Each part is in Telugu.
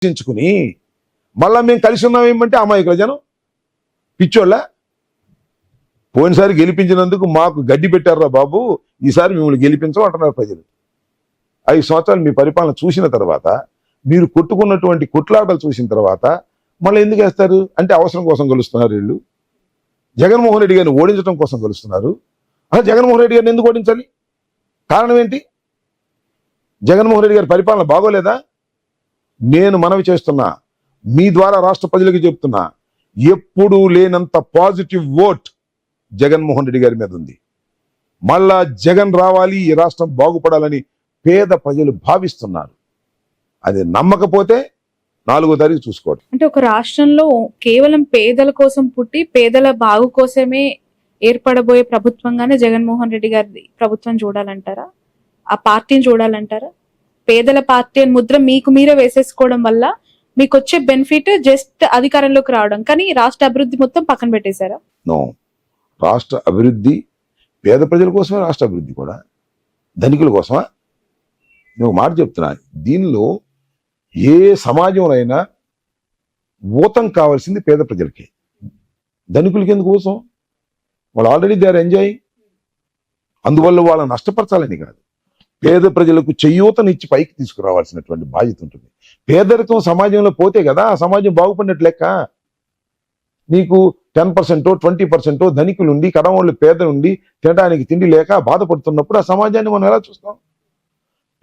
చర్చించుకుని మళ్ళా మేము కలిసి ఉన్నాం ఏమంటే అమాయకుల జనం పిచ్చోళ్ళ. పోయినసారి గెలిపించినందుకు మాకు గడ్డి పెట్టారా బాబు, ఈసారి మిమ్మల్ని గెలిపించం అంటున్నారు ప్రజలు. 5 సంవత్సరాలు మీ పరిపాలన చూసిన తర్వాత, మీరు కొట్టుకున్నటువంటి కొట్లాటలు చూసిన తర్వాత మళ్ళీ ఎందుకు వేస్తారు అంటే అవసరం కోసం గెలుస్తున్నారు వీళ్ళు. జగన్మోహన్ రెడ్డి గారిని ఓడించడం కోసం గెలుస్తున్నారు. జగన్మోహన్ రెడ్డి గారిని ఎందుకు ఓడించాలి? కారణం ఏంటి? జగన్మోహన్ రెడ్డి గారి పరిపాలన బాగోలేదా? నేను మనవి చేస్తున్నా, మీ ద్వారా రాష్ట్ర ప్రజలకు చెప్తున్నా, ఎప్పుడూ లేనంత పాజిటివ్ ఓట్ జగన్మోహన్ రెడ్డి గారి మీద ఉంది. మళ్ళా జగన్ రావాలి, ఈ రాష్ట్రం బాగుపడాలని పేద ప్రజలు భావిస్తున్నారు. అది నమ్మకపోతే 4వ తారీఖు చూసుకోండి. అంటే ఒక రాష్ట్రంలో కేవలం పేదల కోసం పుట్టి పేదల బాగు కోసమే ఏర్పడబోయే ప్రభుత్వంగానే జగన్మోహన్ రెడ్డి గారి ప్రభుత్వం చూడాలంటారా? ఆ పార్టీని చూడాలంటారా? పేదల పార్టీ అని ముద్ర మీకు మీరే వేసేసుకోవడం వల్ల మీకు వచ్చే బెనిఫిట్ జస్ట్ అధికారంలోకి రావడం, కానీ రాష్ట్ర అభివృద్ధి మొత్తం పక్కన పెట్టేశారా? నో, రాష్ట్ర అభివృద్ధి పేద ప్రజల కోసమే. రాష్ట్ర అభివృద్ధి కూడా ధనికుల కోసమా? నేను మాట చెప్తున్నా, దీనిలో ఏ సమాజంలో అయినా ఊతం కావాల్సింది పేద ప్రజలకి. ధనికులకి ఎందుకు కోసం? వాళ్ళు ఆల్రెడీ దే ఆర్ ఎంజాయ్. అందువల్ల వాళ్ళని నష్టపరచాలని కాదు, పేద ప్రజలకు చేయూతనిచ్చి పైకి తీసుకురావాల్సినటువంటి బాధ్యత ఉంటుంది. పేదరికం సమాజంలో పోతే కదా ఆ సమాజం బాగుపడినట్లు లెక్క. నీకు 10% 20% ధనికులుండి కడవాళ్ళు పేదలుండి తినడానికి తిండి లేక బాధపడుతున్నప్పుడు ఆ సమాజాన్ని మనం ఎలా చూస్తాం?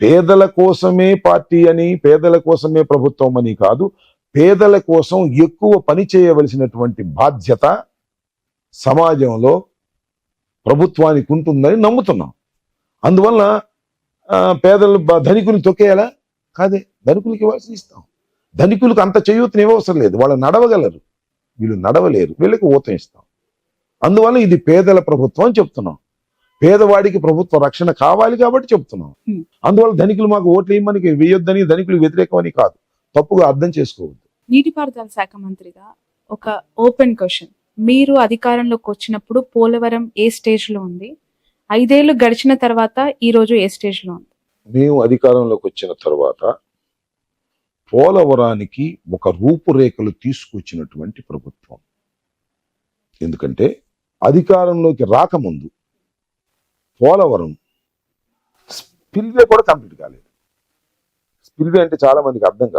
పేదల కోసమే పార్టీ అని, పేదల కోసమే ప్రభుత్వం అని కాదు, పేదల కోసం ఎక్కువ పని చేయవలసినటువంటి బాధ్యత సమాజంలో ప్రభుత్వానికి ఉంటుందని నమ్ముతున్నాం. అందువల్ల పేదలు ధనికులు తొక్కేయాలా? కాదే, ధనికులకి ఇవ్వాల్సి ఇస్తాం. ధనికులకు అంత చేయూతని ఇవ్వవసరం లేదు, వాళ్ళు నడవగలరు, వీళ్ళు నడవలేరు, వీళ్ళకి ఊతం ఇస్తాం. అందువల్ల ఇది పేదల ప్రభుత్వం అని చెప్తున్నాం. పేదవాడికి ప్రభుత్వ రక్షణ కావాలి కాబట్టి చెప్తున్నాం. అందువల్ల ధనికులు మాకు ఓట్లు వేయమని వేయొద్దని, ధనికులు వ్యతిరేకమని కాదు, తప్పుగా అర్థం చేసుకోవద్దు. నీటిపారుదల శాఖ మంత్రిగా ఒక ఓపెన్ క్వశ్చన్, మీరు అధికారంలోకి వచ్చినప్పుడు పోలవరం ఏ స్టేజ్ లో ఉంది? 5 ఏళ్లు గడిచిన తర్వాత ఈ రోజు ఏ స్టేజ్ లో ఉంది? మేము అధికారంలోకి వచ్చిన తర్వాత పోలవరానికి ఒక రూపురేఖలు తీసుకొచ్చినటువంటి ప్రభుత్వం. ఎందుకంటే అధికారంలోకి రాకముందు పోలవరం స్పిల్వే కూడా కంప్లీట్ కాలేదు. స్పిల్వే అంటే చాలా మందికి అర్థం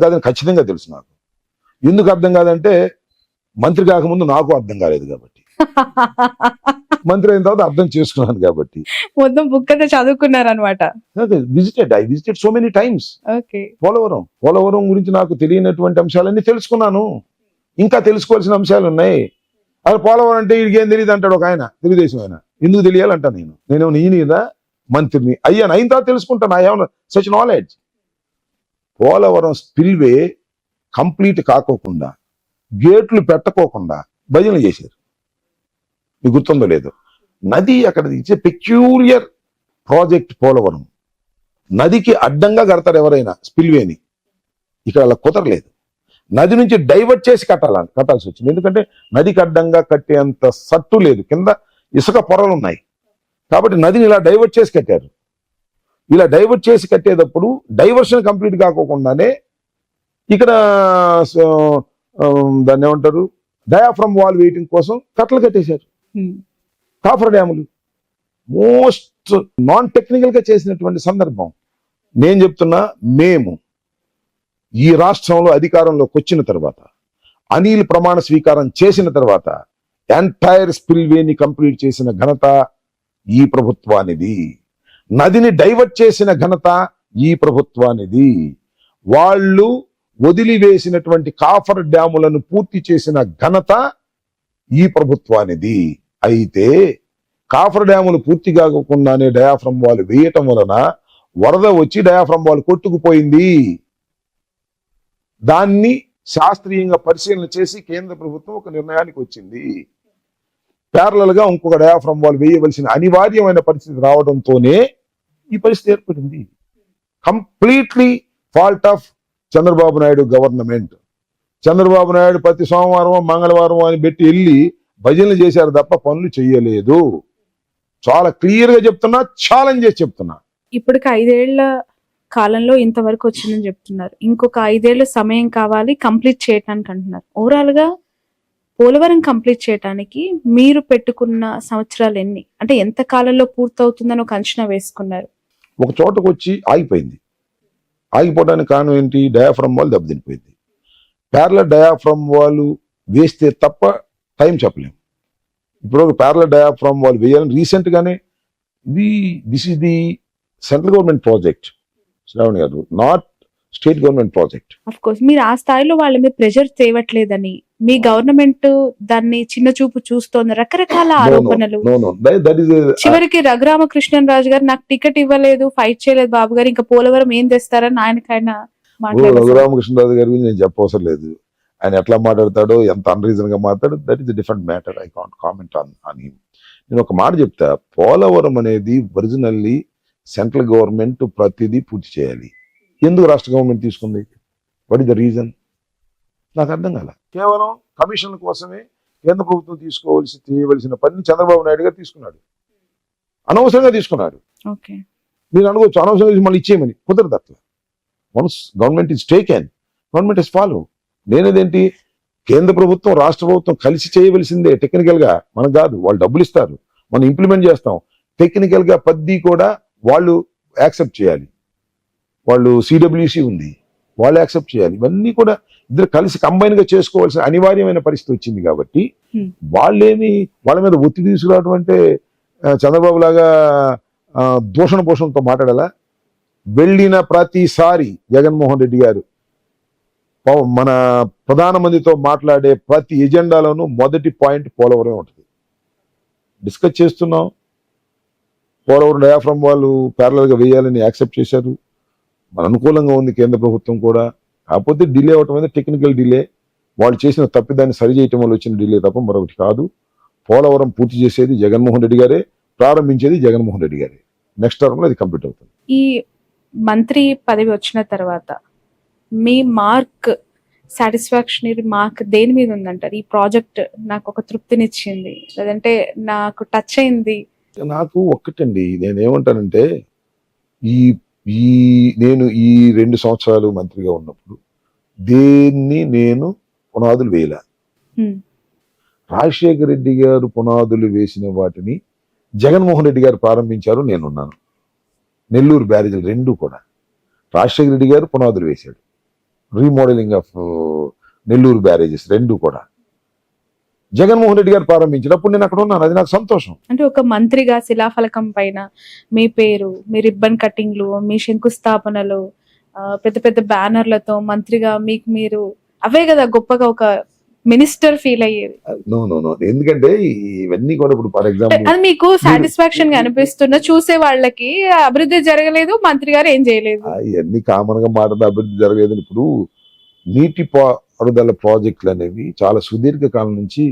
కాదని ఖచ్చితంగా తెలుసు నాకు. ఎందుకు అర్థం కాదంటే మంత్రి కాకముందు నాకు అర్థం కాలేదు కాబట్టి, మంత్రి అయిన తర్వాత అర్థం చేసుకున్నాను కాబట్టి. మొత్తం బుక్ అంతా చదువుకున్నారు అనమాట. I visited so many times Polavaram గురించి నాకు తెలియనటువంటి అంశాలన్నీ తెలుసుకున్నాను. ఇంకా తెలుసుకోవాల్సిన అంశాలు ఉన్నాయి. అది పోలవరం అంటే వీడికి ఏం తెలియదు అంటాడు ఒక ఆయన, తెలుగుదేశం ఆయన. ఎందుకు తెలియాలంటా నేనేమో ఈయన మంత్రిని అయ్యాను, అయిన తర్వాత తెలుసుకుంటాను. I have such knowledge. Polavaram spillway complete కాకోకుండా, గేట్లు పెట్టకోకుండా భజనలు చేశారు. మీకు గుర్తుందో లేదు? నది అక్కడ ఇచ్చే పెక్యూలియర్ ప్రాజెక్ట్ పోలవరం. నదికి అడ్డంగా కడతారు ఎవరైనా స్పిల్వేని, ఇక్కడ అలా కుదరలేదు. నది నుంచి డైవర్ట్ చేసి కట్టాల్సి వచ్చింది. ఎందుకంటే నదికి అడ్డంగా కట్టేంత సట్టు లేదు, కింద ఇసుక పొరలు ఉన్నాయి. కాబట్టి నదిని ఇలా డైవర్ట్ చేసి కట్టారు. ఇలా డైవర్ట్ చేసి కట్టేటప్పుడు డైవర్షన్ కంప్లీట్ కాకోకుండానే ఇక్కడ దాన్ని ఏమంటారు, డయాఫ్రమ్ వాల్ వెయిటింగ్ కోసం కట్టలు కట్టేశారు. కాఫర్ డ్యాములు మోస్ట్ నాన్ టెక్నికల్ గా చేసినటువంటి సందర్భం. నేను చెప్తున్నా, మేము ఈ రాష్ట్రంలో అధికారంలోకి వచ్చిన తర్వాత, అనిల్ ప్రమాణ స్వీకారం చేసిన తర్వాత ఎంటైర్ స్పిల్వేని కంప్లీట్ చేసిన ఘనత ఈ ప్రభుత్వానిది. నదిని డైవర్ట్ చేసిన ఘనత ఈ ప్రభుత్వానిది. వాళ్ళు వదిలివేసినటువంటి కాఫర్ డ్యాములను పూర్తి చేసిన ఘనత ఈ ప్రభుత్వానిది. అయితే కాఫర్ డ్యాములు పూర్తి కాకుండానే డయాఫ్రమ్ వాల్ వేయటం వలన వరద వచ్చి డయాఫ్రమ్ వాల్ కొట్టుకుపోయింది. దాన్ని శాస్త్రీయంగా పరిశీలన చేసి కేంద్ర ప్రభుత్వం ఒక నిర్ణయానికి వచ్చింది. ప్యారలల్ గా ఇంకొక డయాఫ్రమ్ వాల్ వేయవలసిన అనివార్యమైన పరిస్థితి రావడంతోనే ఈ పరిస్థితి ఏర్పడింది. Completely fault of Chandrababu Naidu government. Chandrababu Naidu ప్రతి సోమవారం మంగళవారం అని పెట్టి వెళ్ళి భజనలు చేశారు తప్ప పనులు చెయ్యలేదు. చాలా క్లియర్ గా చెప్తున్నా, ఛాలెంజ్ చేసి చెప్తున్నా. ఇప్పటికి 5 ఏళ్ల కాలంలో ఇంతవరకు వచ్చిందని చెప్తున్నారు. ఇంకొక 5 ఏళ్ళు సమయం కావాలి కంప్లీట్ చేయటానికి అంటున్నారు. ఓవరాల్ గా పోలవరం కంప్లీట్ చేయడానికి మీరు పెట్టుకున్న సంవత్సరాలు ఎన్ని? అంటే ఎంత కాలంలో పూర్తవుతుందని ఒక అంచనా వేసుకున్నారు? ఒక చోటకు వచ్చి ఆగిపోయింది. ఆగిపోవడానికి కారణం ఏంటి? డయాఫ్రమ్ వాల్ దెబ్బతినిపోయింది. ప్యారలల్ డయాఫ్రమ్ వాల్ వేస్తే తప్ప టైం చెప్పలేము. ఇప్పుడు ఒక ప్యారలల్ డయాఫ్రమ్ వాల్ వేయాలని రీసెంట్ గానే this is the central government project Shravani గారు, not state government project. Of course మీరు ఆ స్థాయిలో వాళ్ళ మీద ప్రెషర్ తేవట్లేదని, మీ గవర్నమెంట్ దాన్ని చిన్న చూపు చూస్తోంది, రకరకాల ఆరోపణలు. చివరికి రఘురామకృష్ణరాజు గారు నాకు టికెట్ ఇవ్వలేదు, ఫైట్ చేయలేదు బాబు గారు, ఇంకా పోలవరం ఏం తెస్తారని ఆయనకైనా మాట్లాడారు. రఘురామకృష్ణరాజు గారి గురించి నేను చెప్పవసరం లేదు. ఆయన ఎట్లా మాట్లాడతాడో, ఎంత అన్రీజన్ గా మాట్లాడో, that is different matter. I can't comment on him. నేను ఒక మాట చెప్తా, పోలవరం అనేది ఒరిజినల్లీ సెంట్రల్ గవర్నమెంట్ ప్రతిదీ పూర్తి చేయాలి. ఎందుకు రాష్ట్ర గవర్నమెంట్ తీసుకుంది? What is the reason? నాకు అర్థం కాల. కేవలం కమిషన్ల కోసమే కేంద్ర ప్రభుత్వం చేయవలసిన పని చంద్రబాబు నాయుడు గారు తీసుకున్నాడు. అనవసరంగా తీసుకున్నాడు. మీరు అనుకోవచ్చు అనవసరంగా మళ్ళీ ఇచ్చేయమని. కుదరదు అట్లా. Once government is taken, government is follow. నేనేదేంటి, కేంద్ర ప్రభుత్వం రాష్ట్ర ప్రభుత్వం కలిసి చేయవలసిందే. టెక్నికల్ గా మనకు కాదు, వాళ్ళు డబ్బులు ఇస్తారు, మనం ఇంప్లిమెంట్ చేస్తాం. టెక్నికల్ గా పద్ధతి కూడా వాళ్ళు యాక్సెప్ట్ చేయాలి. వాళ్ళు సిడబ్ల్యూసి ఉంది, వాళ్ళు యాక్సెప్ట్ చేయాలి. ఇవన్నీ కూడా ఇద్దరు కలిసి కంబైన్ గా చేసుకోవాల్సిన అనివార్యమైన పరిస్థితి వచ్చింది. కాబట్టి వాళ్ళ మీద ఒత్తిడి తీసుకురావడం అంటే చంద్రబాబు లాగా దూషణ పోషణతో మాట్లాడాలా? వెళ్ళిన ప్రతిసారి జగన్మోహన్ రెడ్డి గారు మన ప్రధానమంత్రితో మాట్లాడే ప్రతి ఎజెండాలోనూ మొదటి పాయింట్ పోలవరం ఉంటుంది. డిస్కస్ చేస్తున్నాం, పోలవరం డయాఫ్రమ్ వాళ్ళు ప్యారలల్ గా వేయాలని యాక్సెప్ట్ చేశారు. మన అనుకూలంగా ఉంది కేంద్ర ప్రభుత్వం కూడా. కాకపోతే డిలే అవటం అనేది టెక్నికల్ డిలే, వాళ్ళు చేసిన తప్పిదాన్ని సరి చేయటం వల్ల వచ్చిన డిలే తప్ప మరొకటి కాదు. పోలవరం పూర్తి చేసేది జగన్మోహన్ రెడ్డి గారే, ప్రారంభించేది జగన్మోహన్ రెడ్డి గారే. నెక్స్ట్ టర్మ్ లో అది కంప్లీట్ అవుతుంది. ఈ మంత్రి పదవి వచ్చిన తర్వాత మీ మార్క్, సాటిస్ఫాక్షనరీ మార్క్ దేని మీద ఉందంటారు? ఈ ప్రాజెక్ట్ నాకు ఒక తృప్తినిచ్చింది, లేదంటే నాకు టచ్ అయింది. నాకు ఒక్కటండి, నేనేమంటానంటే నేను ఈ 2 సంవత్సరాలు మంత్రిగా ఉన్నప్పుడు దేన్ని నేను పునాదులు వేయలే. రాజశేఖర రెడ్డి గారు పునాదులు వేసిన వాటిని జగన్మోహన్ రెడ్డి గారు ప్రారంభించారు, నేనున్నాను. నెల్లూరు బ్యారేజీలు 2 కూడా రాజశేఖర రెడ్డి గారు పునాదులు వేశాడు. రీమోడలింగ్ ఆఫ్ నెల్లూరు బ్యారేజెస్ 2 కూడా జగన్మోహన్ రెడ్డి గారు ప్రారంభించినప్పుడు నేను అక్కడ ఉన్నాను. అది నాకు సంతోషం. అంటే ఒక మంత్రిగా శిలాఫలకం పైన మీ పేరు, మీ రిబ్బన్ కటింగ్లు, మీ శంకుస్థాపనలు, పెద్ద పెద్ద బ్యానర్లతో మంత్రిగా మీకు మీరు అవే కదా గొప్పగా ఒక మినిస్టర్ ఫీల్ అయ్యేది. నో, ఎందుకంటే ఇవన్నీ కూడా ఇప్పుడు ఫర్ ఎగ్జాంపుల్ అది మీకు సాటిస్ఫాక్షన్ గా అనిపిస్తున్న, చూసే వాళ్ళకి అభివృద్ధి జరగలేదు, మంత్రి గారు ఏం చేయలేదు, ఇవన్నీ కామన్ గా మాట్లాడితే అభివృద్ధి జరగలేదు. ఇప్పుడు నీటి పారుదల ప్రాజెక్టులు అనేవి చాలా సుదీర్ఘ కాలం నుంచి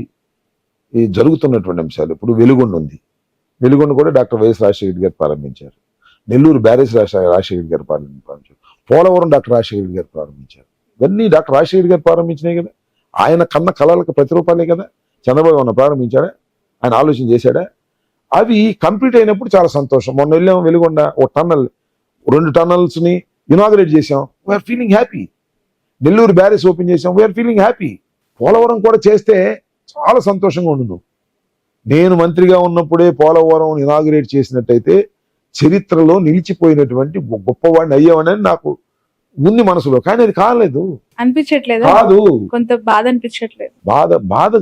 జరుగుతున్నటువంటి అంశాలు. ఇప్పుడు వెలుగొండ ఉంది, వెలుగొండ కూడా డాక్టర్ వైఎస్ రాజశేఖర గారు ప్రారంభించారు. నెల్లూరు బ్యారేజ్ రాజశేఖర గారు ప్రారంభించారు. పోలవరం డాక్టర్ రాజశేఖర గారు ప్రారంభించారు. ఇవన్నీ డాక్టర్ రాజశేఖర గారు ప్రారంభించినాయి కదా. ఆయన కన్న కళలకు ప్రతిరూపాలే కదా. చంద్రబాబు ఏమన్నా ప్రారంభించాడా? ఆయన ఆలోచన చేశాడా? అవి కంప్లీట్ అయినప్పుడు చాలా సంతోషం. మొన్న వెళ్ళాం వెలుగొండ, ఒక టన్నల్, 2 టన్నల్స్ ని ఇనాగరేట్ చేసాం, we are feeling happy. Nellore barrage open చేసాం, వీఆర్ ఫీలింగ్ హ్యాపీ. పోలవరం కూడా చేస్తే చాలా సంతోషంగా ఉండు. నేను మంత్రిగా ఉన్నప్పుడే పోలవరం ఇనాగరేట్ చేసినట్టయితే చరిత్రలో నిలిచిపోయినటువంటి గొప్పవాడిని అయ్యామని నాకు ఉంది మనసులో. కానీ అది కాలేదు, అనిపించట్లేదు. కాదు, కొంత బాధ అనిపించట్లేదు. బాధ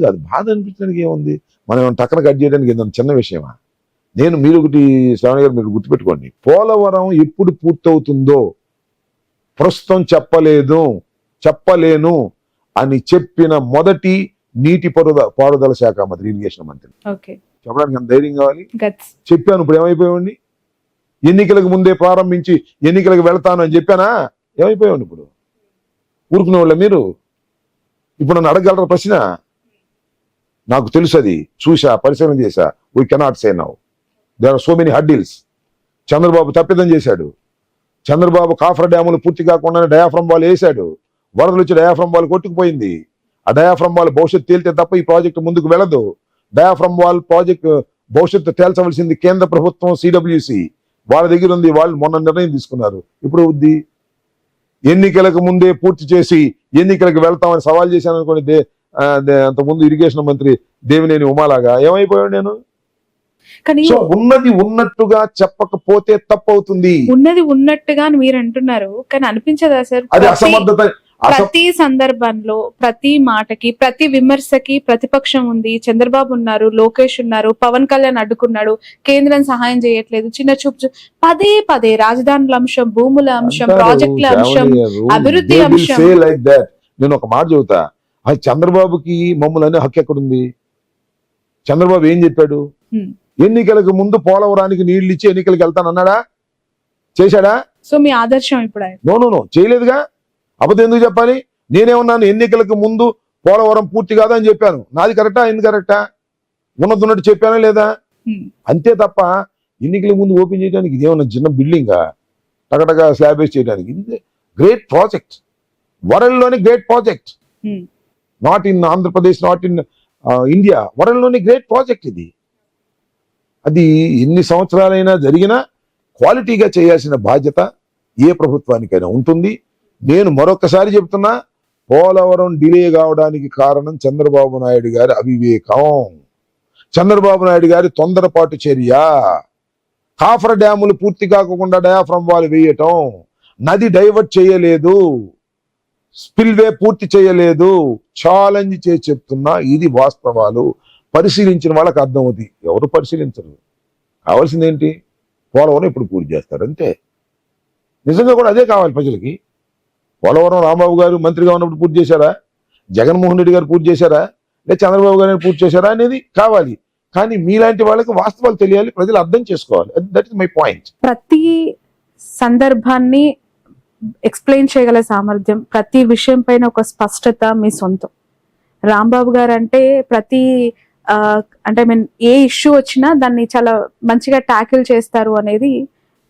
కాదు, బాధ అనిపించడానికి ఏముంది? మనం టక్కన కట్ చేయడానికి ఏదైనా చిన్న విషయమా? మీరు ఒకటి శ్రావణి గారు, మీరు గుర్తుపెట్టుకోండి, పోలవరం ఎప్పుడు పూర్తవుతుందో ప్రస్తుతం చెప్పలేను అని చెప్పిన మొదటి నీటి పారుదల శాఖ మంత్రి, ఇరిగేషన్ మంత్రి. చెప్పడానికి ఎంత ధైర్యం కావాలి? చెప్పాను. ఇప్పుడు ఏమైపోయావండి? ఎన్నికలకు ముందే ప్రారంభించి ఎన్నికలకు వెళ్తాను అని చెప్పానా? ఏమైపోయావండి? ఇప్పుడు ఊరుకునే వాళ్ళ మీరు? ఇప్పుడు నన్ను అడగలరా ప్రశ్న? నాకు తెలుసు, అది చూసా, పరిశీలన చేశా. We cannot say now. There are so many hurdles. Chandrababu తప్పిదం చేశాడు. చంద్రబాబు కాఫర్ డ్యాములు పూర్తి కాకుండానే డయాఫ్రమ్ వాల్ వేశాడు. వరదలు వచ్చి డయాఫ్రమ్ వాల్ కొట్టుకుపోయింది. ఆ డయాఫ్రమ్ వాల్ భవిష్యత్తు తేలితే తప్ప ఈ ప్రాజెక్టు ముందుకు వెళ్ళదు. డయాఫ్రమ్ వాల్ ప్రాజెక్ట్ భవిష్యత్తు తేల్చవలసింది కేంద్ర ప్రభుత్వం, సిడబ్ల్యూసి. వాళ్ళ దగ్గర ఉంది, వాళ్ళు మొన్న నిర్ణయం తీసుకున్నారు. ఇప్పుడు అవుద్ది? ఎన్నికలకు ముందే పూర్తి చేసి ఎన్నికలకు వెళ్తామని సవాల్ చేశాను అనుకోండి. అంతకుముందు ఇరిగేషన్ మంత్రి దేవినేని ఉమాలాగా ఏమైపోయాడు నేను. కానీ సో ఉన్నది ఉన్నట్టుగా చెప్పకపోతే తప్పు అవుతుంది. ఉన్నది ఉన్నట్టుగా అని మీరు అంటున్నారు, కానీ అనిపించదా సార్? అది అసమర్థత. ప్రతి సందర్భంలో, ప్రతి మాటకి, ప్రతి విమర్శకి ప్రతిపక్షం ఉంది. చంద్రబాబు ఉన్నారు, లోకేష్ ఉన్నారు, పవన్ కళ్యాణ్ అడ్డుకున్నాడు, కేంద్రం సహాయం చేయట్లేదు, చిన్న చూపు, పదే పదే రాజధానుల అంశం, భూముల అంశం, ప్రాజెక్టుల అంశం, అభివృద్ధి అంశం. Like that. నేను ఒక మాట చెబుతా, అది చంద్రబాబుకి మమ్మల్ని అనే హక్కు ఎక్కడుంది? చంద్రబాబు ఏం చెప్పాడు? ఎన్నికలకు ముందు పోలవరానికి నీళ్లు ఇచ్చి ఎన్నికలకు వెళ్తానన్నాడా? చేశాడా? సో మీ ఆదర్శం ఇప్పుడు నో చేయలేదుగా. అబద్ధం ఎందుకు చెప్పాలి? నేనేమన్నాను? ఎన్నికలకు ముందు పోలవరం పూర్తి కాదని చెప్పాను. నాది కరెక్టా? ఎందుకు కరెక్టా? ఉన్నట్టు చెప్పానా లేదా? అంతే తప్ప ఎన్నికల ముందు ఓపెన్ చేయడానికి ఇదేమన్నా చిన్న బిల్డింగా టగటగా స్లాబ్ వేసి చేయడానికి? ఇది గ్రేట్ ప్రాజెక్ట్, వరల్డ్ లోని great project. Not in Andhra Pradesh, not in India, world లోని గ్రేట్ ప్రాజెక్ట్ ఇది. అది ఎన్ని సంవత్సరాలైనా జరిగినా క్వాలిటీగా చేయాల్సిన బాధ్యత ఏ ప్రభుత్వానికైనా ఉంటుంది. నేను మరొకసారి చెప్తున్నా, పోలవరం డిలే కావడానికి కారణం చంద్రబాబు నాయుడు గారి అవివేకం, చంద్రబాబు నాయుడు గారి తొందరపాటు చర్య. కాఫర్ డ్యాములు పూర్తి కాకుండా డయాఫ్రమ్ వాల్ వేయటం, నది డైవర్ట్ చేయలేదు, స్పిల్వే పూర్తి చేయలేదు. ఛాలెంజ్ చేసి చెప్తున్నా, ఇది వాస్తవాలు. పరిశీలించిన వాళ్ళకి అర్థమవుతుంది. ఎవరు పరిశీలించరు. కావాల్సింది ఏంటి? పోలవరం ఇప్పుడు పూర్తి చేస్తారు అంతే. నిజంగా కూడా అదే కావాలి ప్రజలకి. పోలవరం రాంబాబు గారు మంత్రిగా ఉన్నప్పుడు పూర్తి చేశారా? జగన్మోహన్ రెడ్డి గారు పూర్తి చేశారా? లేదా చంద్రబాబు గారు పూర్తి చేశారా అనేది కావాలి. కానీ మీలాంటి వాళ్ళకి వాస్తవాలు తెలియాలి, ప్రజలు అర్థం చేసుకోవాలి. That is my point. ప్రతి సందర్భాన్ని ఎక్స్ప్లెయిన్ చేయగల సామర్థ్యం, ప్రతి విషయం పైన ఒక స్పష్టత మీ సొంతం. రాంబాబు గారు అంటే ప్రతి అంటే ఐ మీన్ ఏ ఇష్యూ వచ్చినా దాన్ని చాలా మంచిగా ట్యాకిల్ చేస్తారు అనేది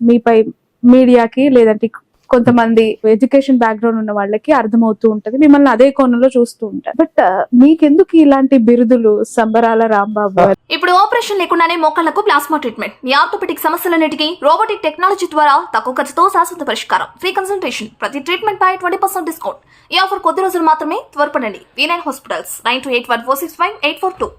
మీపై మీడియాకి, లేదంటే కొంతమంది ఎడ్యుకేషన్ బ్యాక్గ్రౌండ్ ఉన్న వాళ్ళకి అర్థమవుతూ ఉంటది. మిమ్మల్ని అదే కోణంలో చూస్తూ ఉంటారు. బట్ మీకెందుకు ఇలాంటి బిరుదులు? సంబరాల రాంబాబు గారు. ఇప్పుడు ఆపరేషన్ లేకుండానే మోకాళ్లకు ప్లాస్మా ట్రీట్మెంట్, మీ ఆర్థోపెడిక్ సమస్యలన్నిటికీ రోబోటిక్ టెక్నాలజీ ద్వారా తక్కువ ఖర్చుతో శాశ్వత పరిష్కారం, ఫ్రీ కన్సల్టేషన్, ప్రతి ట్రీట్మెంట్ పై 20% డిస్కౌంట్. ఈ ఆఫర్ కొద్ది రోజులు మాత్రమే. త్వరపడండి. V9 hospitals 9281465842.